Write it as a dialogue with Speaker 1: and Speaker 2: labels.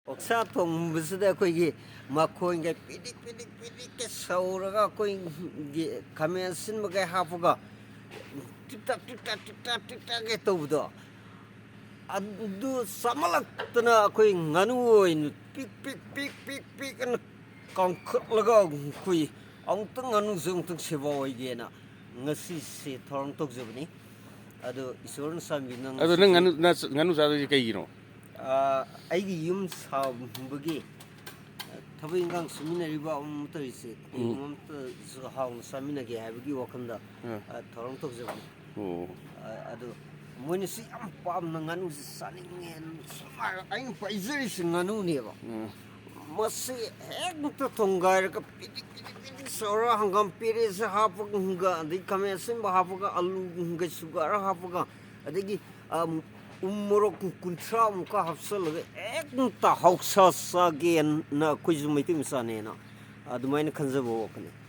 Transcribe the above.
Speaker 1: oksha thongbsida akoigi makhoinga pidik pidik pidik ke sauraga akoigi khamen sinbaga hapuga tiktak tiktak tiktak tiktak ke tawdo adu samalaktana akoi nganu oin pik pik pik pik pik an kangkhlaga kui angtang nganu jungtang seba oigena ngasi se thorong tokjabni adu isorn sambi nang
Speaker 2: adu nang nganu sadu kaigino
Speaker 1: aigi yum sabagi thabai ingang suminariba umtari umta haung saminage habagi wakanda thorong tokjabni adu moini si am pam na nganu saningen sumar ain paizari nganu neba masi ekta thongai ka pidik pidik pidik sora hangam pire se hapuga adi kamesin ba hapuga alu ga sugar hapuga adigi umorok kuntra muka hapsal ekta hausa sa gen na kuizumaitim sanena adumaina khanjabo wakane